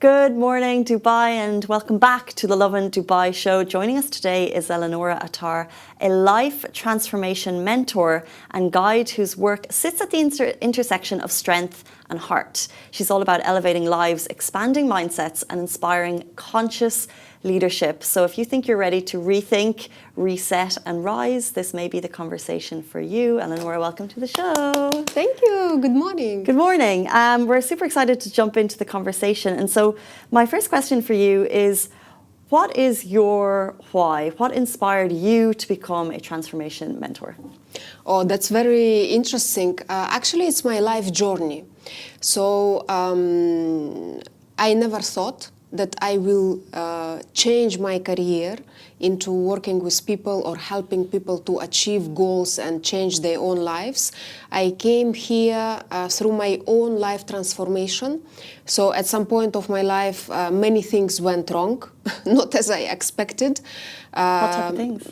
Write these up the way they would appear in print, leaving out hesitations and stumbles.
Good morning, Dubai, and welcome back to the Lovin Dubai show. Joining us today is Eleonora Attar, a life transformation mentor and guide whose work sits at the intersection of strength and heart. She's all about elevating lives, expanding mindsets, and inspiring conscious leadership. So if you think you're ready to rethink, reset, and rise, this may be the conversation for you. Eleonora, welcome to the show. Thank you. Good morning. Good morning. We're super excited to jump into the conversation. And so my first question for you is, what is your why? What inspired you to become a transformation mentor? Oh, that's very interesting. Actually, it's my life journey. So I never thought that I will change my career into working with people or helping people to achieve goals and change their own lives. I came here through my own life transformation. So at some point of my life, many things went wrong, not as I expected. What type of things?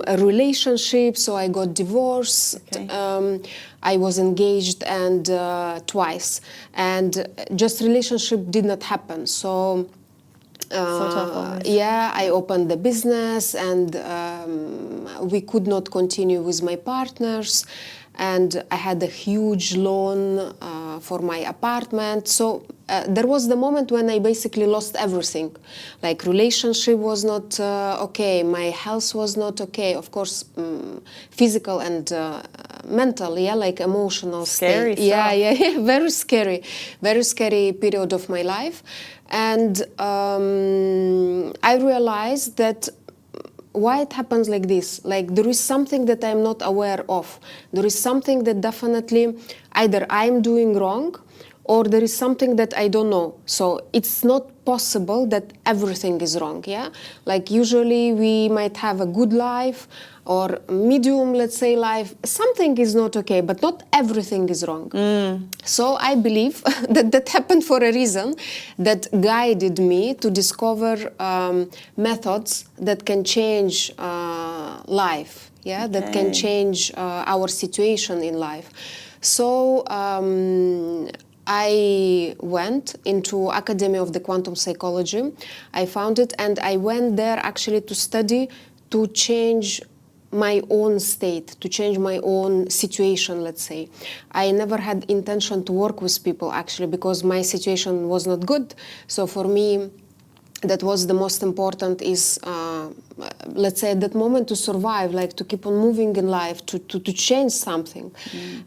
A relationship, so I got divorced. Okay. I was engaged and twice, and just relationship did not happen. So tough. yeah, I opened the business and we could not continue with my partners, and I had a huge loan for my apartment. So there was the moment when I basically lost everything. Like relationship was not okay, my health was not okay, of course physical and mental, yeah, like emotional Scary state. stuff. Yeah, very scary period of my life. And I realized that why it happens like this. Like there is something that I'm not aware of. There is something that definitely either I'm doing wrong or there is something that I don't know. So it's not possible that everything is wrong, yeah? Like usually we might have a good life or medium, let's say, life. Something is not okay, but not everything is wrong. So I believe that that happened for a reason that guided me to discover methods that can change life, yeah, that can change our situation in life. So I went into Academy of the Quantum Psychology. I found it, and I went there actually to study, to change my own state, to change my own situation, let's say. I never had intention to work with people actually because my situation was not good. So for me, that was the most important is, let's say at that moment, to survive, like to keep on moving in life, to change something.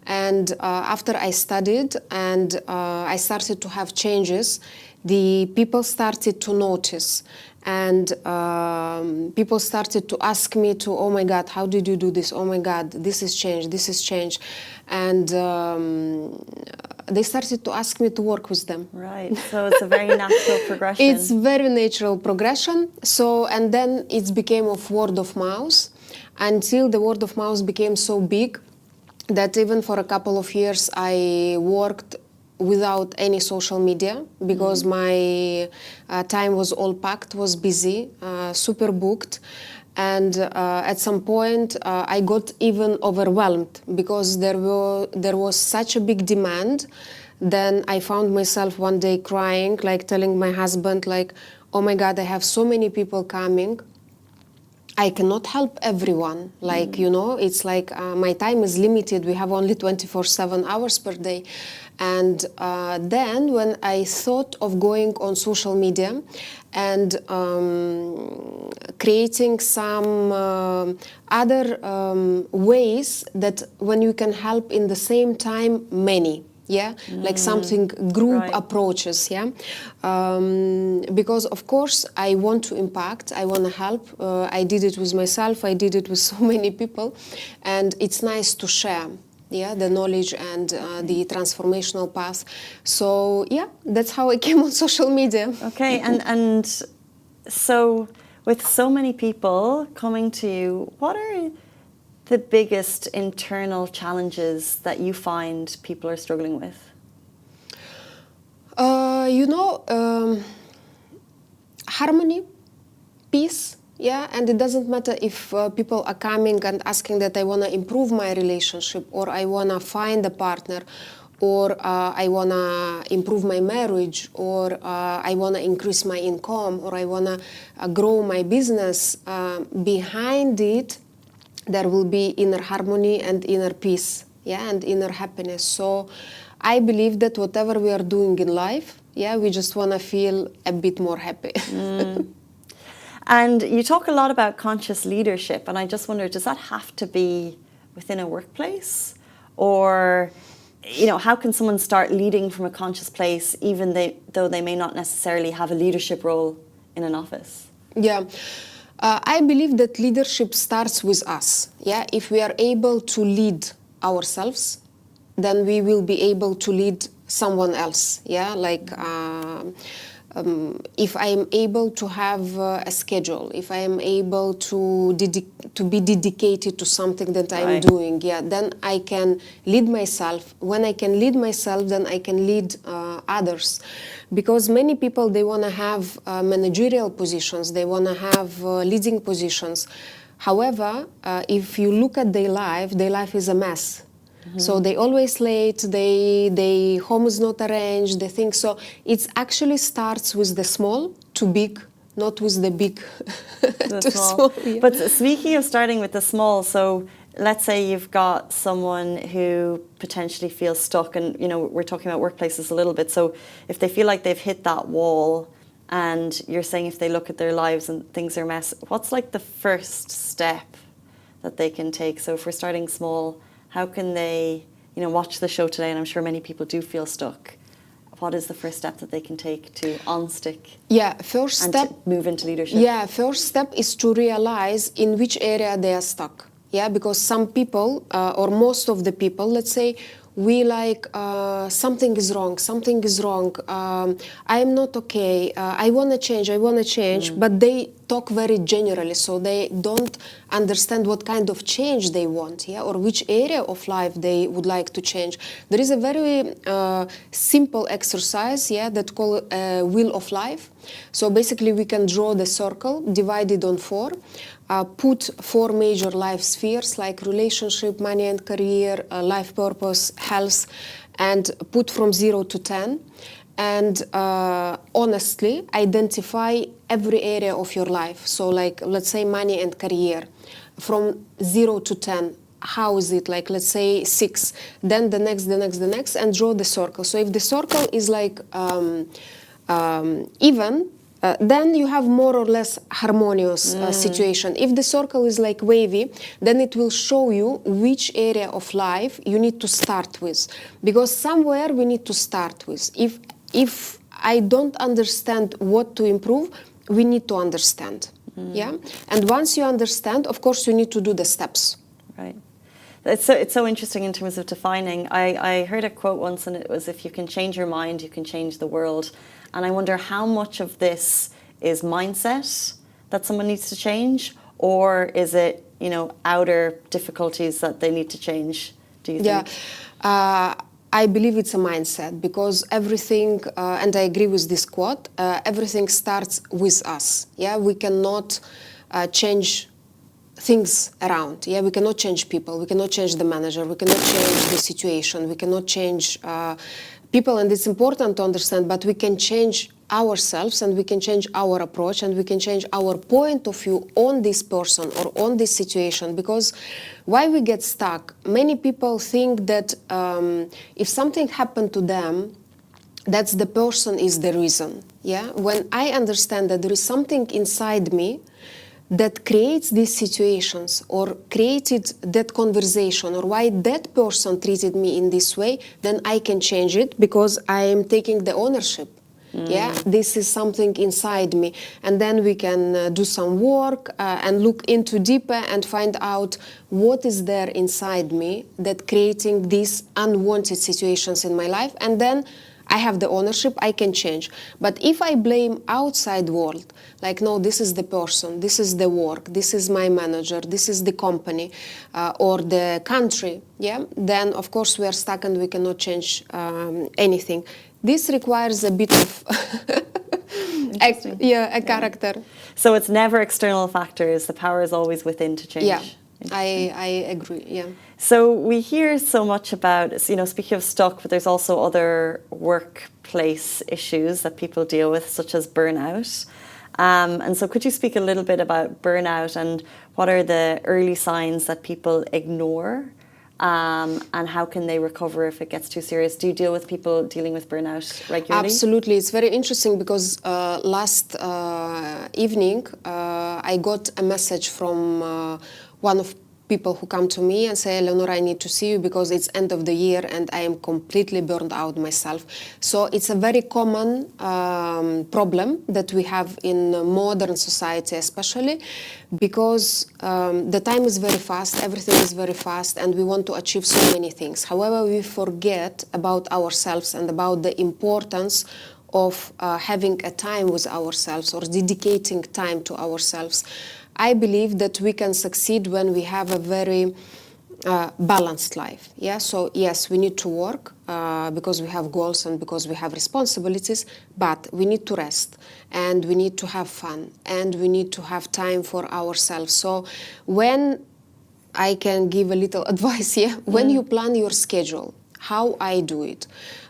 And after I studied and I started to have changes, the people started to notice. And people started to ask me to, oh my God, how did you do this? Oh my God, this is change, this is change. And they started to ask me to work with them. Right, so it's a very natural progression. It's very natural progression. So, and then it became of word of mouth until the word of mouth became so big that even for a couple of years I worked without any social media because my time was all packed, was busy, super booked. And at some point I got even overwhelmed because there was such a big demand. Then I found myself one day crying, like telling my husband, like, oh my God, I have so many people coming. I cannot help everyone. Like, you know, it's like my time is limited. We have only 24/7 hours per day. And then when I thought of going on social media and creating some other ways that when you can help in the same time many, yeah, like something group approaches, yeah, because of course I want to impact, I want to help. I did it with myself, I did it with so many people, and it's nice to share, yeah, the knowledge and the transformational path. So yeah, that's how I came on social media. Okay, and so with so many people coming to you, what are the biggest internal challenges that you find people are struggling with? You know, harmony, peace, yeah, and it doesn't matter if people are coming and asking that I want to improve my relationship or I want to find a partner or I want to improve my marriage, or I want to increase my income, or I want to grow my business, behind it there will be inner harmony and inner peace, yeah, and inner happiness. So I believe that whatever we are doing in life, yeah, we just want to feel a bit more happy. And you talk a lot about conscious leadership, and I just wonder, does that have to be within a workplace? Or, you know, how can someone start leading from a conscious place, even though they may not necessarily have a leadership role in an office? Yeah. I believe that leadership starts with us. Yeah, if we are able to lead ourselves, then we will be able to lead someone else. Yeah, like if I am able to have a schedule, if I am able to be dedicated to something that I'm doing, yeah, then I can lead myself. When I can lead myself, then I can lead others. Because many people, they want to have managerial positions, they want to have leading positions. However, if you look at their life is a mess. So they always late, they home is not arranged, they think so. It actually starts with the small to big, not with the big to small. Yeah. But speaking of starting with the small, so let's say you've got someone who potentially feels stuck, and you know, we're talking about workplaces a little bit. So if they feel like they've hit that wall, and you're saying if they look at their lives and things are a mess, what's like the first step that they can take? So if we're starting small, how can they, you know, watch the show today, and I'm sure many people do feel stuck. What is the first step that they can take to unstick? Yeah, first and step, to move into leadership. Yeah, first step is to realize in which area they are stuck. Yeah, because some people, or most of the people, let's say, we like something is wrong, I am not okay, I want to change, but they talk very generally, so they don't understand what kind of change they want, yeah, or which area of life they would like to change. There is a very simple exercise, yeah, that called Wheel of Life. So basically we can draw the circle, divided on 4, put 4 major life spheres like relationship, money and career, life purpose, health, and put from 0 to 10. And honestly identify every area of your life. So like, let's say money and career, from 0 to 10. How is it? Like, let's say 6, then the next, and draw the circle. So if the circle is like even, then you have more or less harmonious situation. If the circle is like wavy, then it will show you which area of life you need to start with. Because somewhere we need to start with. If I don't understand what to improve, we need to understand. Yeah? And once you understand, of course, you need to do the steps. Right. It's so interesting in terms of defining. I heard a quote once, and it was, if you can change your mind, you can change the world. And I wonder how much of this is mindset that someone needs to change, or is it, you know, outer difficulties that they need to change, do you think? Yeah, I believe it's a mindset, because everything, and I agree with this quote, everything starts with us. Yeah, we cannot change things around. Yeah, we cannot change people, we cannot change the manager, we cannot change the situation, we cannot change people, and it's important to understand, but we can change ourselves, and we can change our approach, and we can change our point of view on this person or on this situation. Because why we get stuck? Many people think that if something happened to them, that's the person is the reason. Yeah, when I understand that there is something inside me that creates these situations, or created that conversation, or why that person treated me in this way, then I can change it, because I am taking the ownership. Yeah, this is something inside me. And then we can do some work and look into deeper and find out what is there inside me that creating these unwanted situations in my life. And then I have the ownership, I can change. But if I blame outside world, like, no, this is the person, this is the work, this is my manager, this is the company or the country, yeah, then of course we are stuck and we cannot change anything. This requires a bit of a character. So it's never external factors, the power is always within to change. Yeah, I agree, yeah. So we hear so much about, you know, speaking of stuck, but there's also other workplace issues that people deal with, such as burnout. And so could you speak a little bit about burnout and what are the early signs that people ignore? And how can they recover if it gets too serious? Do you deal with people dealing with burnout regularly? Absolutely. It's very interesting because last evening I got a message from one of people who come to me and say, Eleonora, I need to see you because it's end of the year and I am completely burned out myself. So it's a very common problem that we have in modern society, especially because the time is very fast, everything is very fast, and we want to achieve so many things. However, we forget about ourselves and about the importance of having a time with ourselves or dedicating time to ourselves. I believe that we can succeed when we have a very balanced life. Yeah. So yes, we need to work because we have goals and because we have responsibilities, but we need to rest and we need to have fun and we need to have time for ourselves. So when I can give a little advice here, when you plan your schedule, how I do it.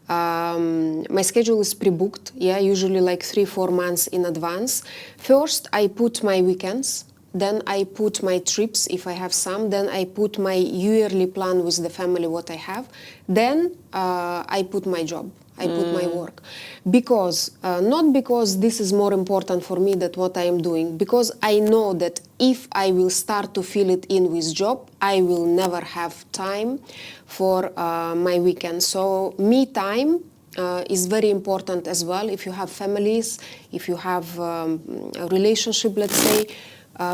My schedule is pre-booked, yeah, usually like 3-4 months in advance. First, I put my weekends. Then I put my trips, if I have some. Then I put my yearly plan with the family, what I have. Then I put my job. I put my work. Because, not because this is more important for me than what I am doing, because I know that if I will start to fill it in with job, I will never have time for my weekend. So me time is very important as well. If you have families, if you have a relationship, let's say,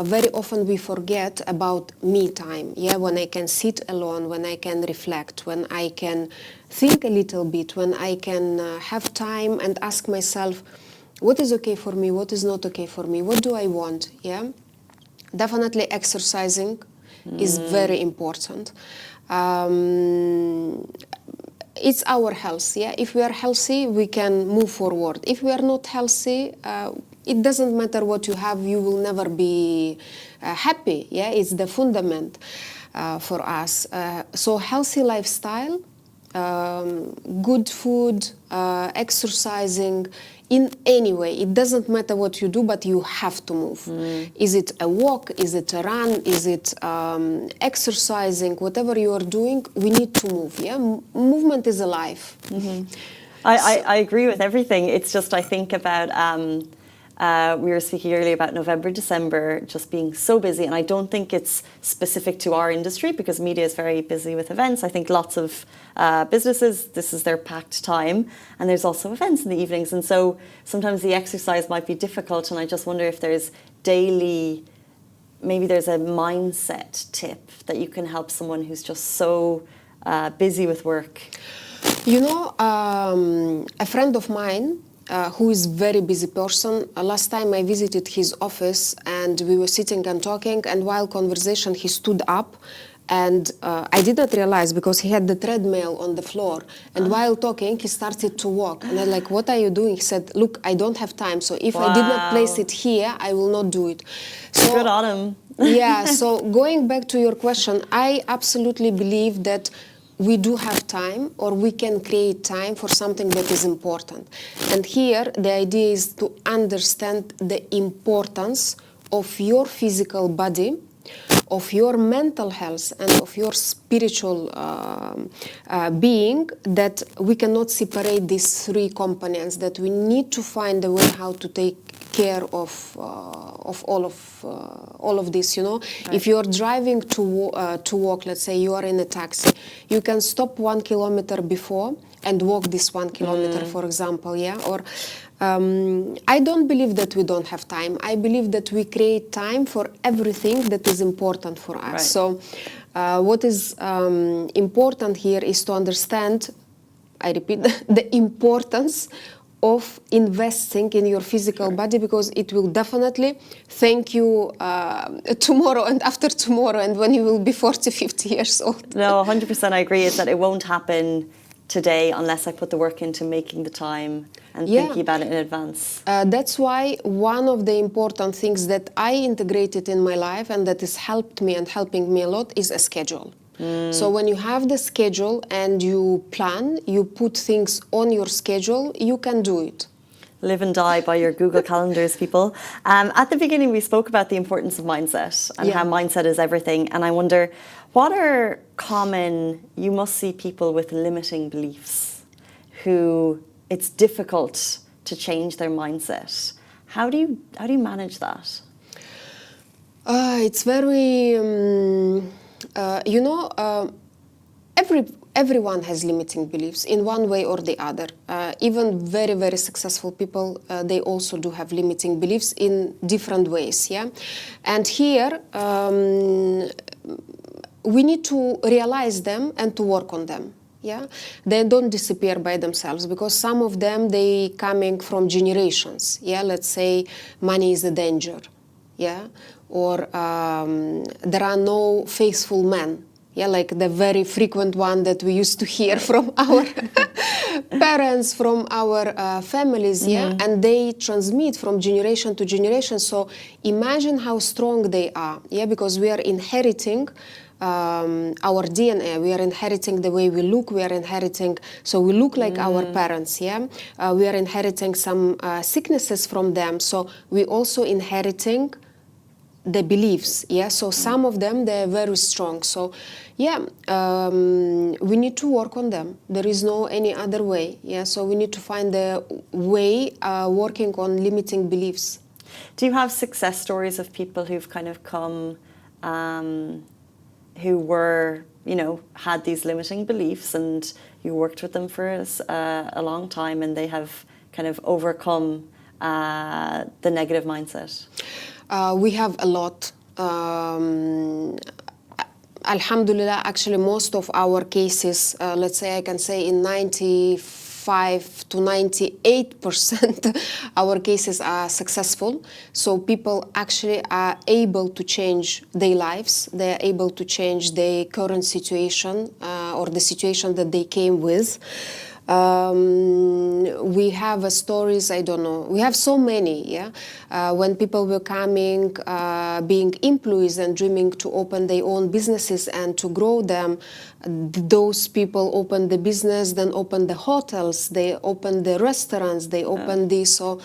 very often we forget about me time, yeah, when I can sit alone, when I can reflect, when I can think a little bit, when I can have time and ask myself, what is okay for me, what is not okay for me, what do I want, yeah? Definitely exercising is very important. It's our health, yeah? If we are healthy, we can move forward. If we are not healthy, it doesn't matter what you have, you will never be happy, yeah? It's the fundament for us. So healthy lifestyle, good food, exercising, in any way. It doesn't matter what you do, but you have to move. Is it a walk? Is it a run? Is it exercising? Whatever you are doing, we need to move, yeah? Movement is a life. I agree with everything. It's just I think about, we were speaking earlier about November, December just being so busy, and I don't think it's specific to our industry because media is very busy with events. I think lots of businesses, this is their packed time, and there's also events in the evenings, and so sometimes the exercise might be difficult, and I just wonder if there's daily, maybe there's a mindset tip that you can help someone who's just so busy with work. You know, a friend of mine who is very busy person, last time I visited his office and we were sitting and talking, and while conversation he stood up, and I did not realize because he had the treadmill on the floor, and while talking he started to walk, and I'm like, what are you doing? He said, look, I don't have time, so if I did not place it here, I will not do it. So, good on him. Yeah, so going back to your question, I absolutely believe that we do have time, or we can create time for something that is important. And here the idea is to understand the importance of your physical body, of your mental health, and of your spiritual being, that we cannot separate these three components, that we need to find a way how to take care of all of this, you know. Right. If you're driving to walk, let's say you are in a taxi, you can stop 1 kilometer before and walk this 1 kilometer, for example, yeah. Or I don't believe that we don't have time. I believe that we create time for everything that is important for us. Right. So what is important here is to understand, I repeat, the importance of investing in your physical body, because it will definitely thank you tomorrow and after tomorrow, and when you will be 40, 50 years old. No, 100% I agree. It's that it won't happen today unless I put the work into making the time and thinking about it in advance. That's why one of the important things that I integrated in my life and that has helped me and helping me a lot is a schedule. So when you have the schedule and you plan, you put things on your schedule, you can do it. Live and die by your Google Calendars, people. At the beginning, we spoke about the importance of mindset and how mindset is everything. And I wonder, what are common, you must see people with limiting beliefs who it's difficult to change their mindset. How do you manage that? It's very, everyone has limiting beliefs in one way or the other. Even very, very successful people, they also do have limiting beliefs in different ways, yeah? And here, we need to realize them and to work on them. Yeah, they don't disappear by themselves because some of them, they coming from generations. Yeah, let's say money is a danger. Yeah, or there are no faithful men. Yeah, like the very frequent one that we used to hear from our parents, from our families, yeah, and they transmit from generation to generation. So imagine how strong they are, yeah, because we are inheriting our DNA, we are inheriting the way we look, we are inheriting, so we look like our parents, yeah, we are inheriting some sicknesses from them, so we also inheriting the beliefs, yeah, so some of them, they're very strong, so yeah, we need to work on them. There is no any other way, yeah, so we need to find the way working on limiting beliefs. Do you have success stories of people who've kind of come who were, you know, had these limiting beliefs and you worked with them for a long time and they have kind of overcome the negative mindset? We have a lot. Alhamdulillah, actually most of our cases, let's say I can say in 95 to 98% our cases are successful. So people actually are able to change their lives. They are able to change their current situation or the situation that they came with. We have stories, I don't know, we have so many, yeah? When people were coming, being employees and dreaming to open their own businesses and to grow them, those people open the business, then open the hotels, they open the restaurants, they open this, so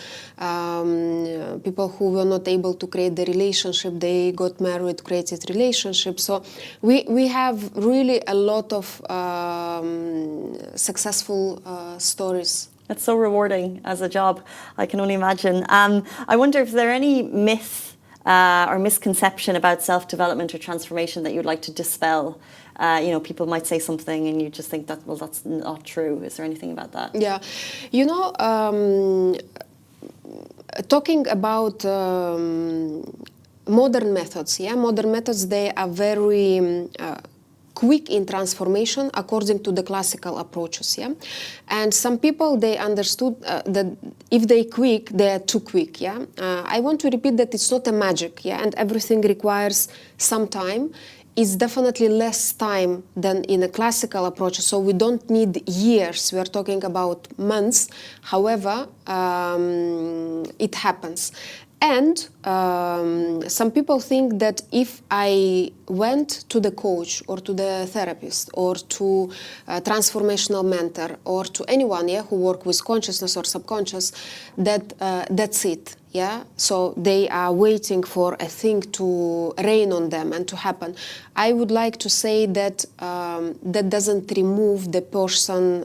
people who were not able to create the relationship, they got married, created relationships. So we have really a lot of successful stories. That's so rewarding as a job, I can only imagine. I wonder if there are any myth or misconception about self-development or transformation that you'd like to dispel. You know, people might say something and you just think that, well, that's not true. Is there anything about that? Yeah, you know, talking about modern methods, yeah, modern methods, they are very quick in transformation according to the classical approaches, yeah, and some people, they understood that if they quick, they are too quick, yeah. I want to repeat that it's not a magic, yeah, and everything requires some time. It's definitely less time than in a classical approach, so we don't need years, we are talking about months. However, it happens. And some people think that if I went to the coach or to the therapist or to a transformational mentor or to anyone, yeah, who work with consciousness or subconscious, that that's it. Yeah, so they are waiting for a thing to rain on them and to happen. I would like to say that that doesn't remove the person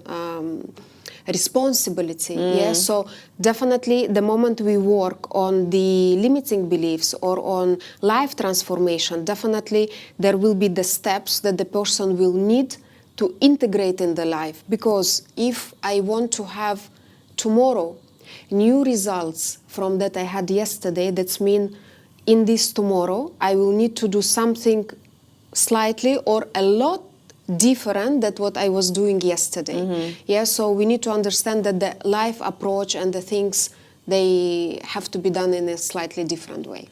responsibility. Yeah, so definitely the moment we work on the limiting beliefs or on life transformation, definitely there will be the steps that the person will need to integrate in the life. Because if I want to have tomorrow new results from that I had yesterday, that's mean in this tomorrow I will need to do something slightly or a lot different than what I was doing yesterday. Yeah, so we need to understand that the life approach and the things, they have to be done in a slightly different way.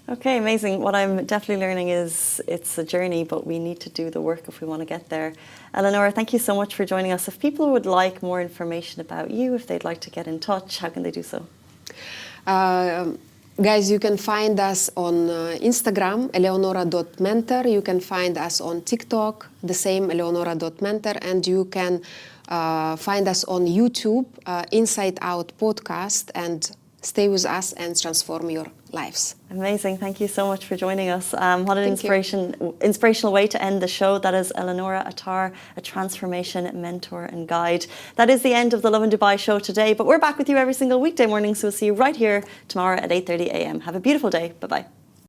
Okay, amazing. What I'm definitely learning is it's a journey, but we need to do the work if we want to get there. Eleonora, thank you so much for joining us. If people would like more information about you, if they'd like to get in touch, how can they do so? Guys, you can find us on Instagram, eleonora.mentor. You can find us on TikTok, the same eleonora.mentor. And you can find us on YouTube, Inside Out Podcast. And stay with us and transform your lives. Amazing. Thank you so much for joining us. What an Thank you. inspirational way to end the show. That is Eleonora Attar, a transformation mentor and guide. That is the end of the Lovin Dubai show today, but we're back with you every single weekday morning, so we'll see you right here tomorrow at 8:30 a.m. Have a beautiful day. Bye-bye.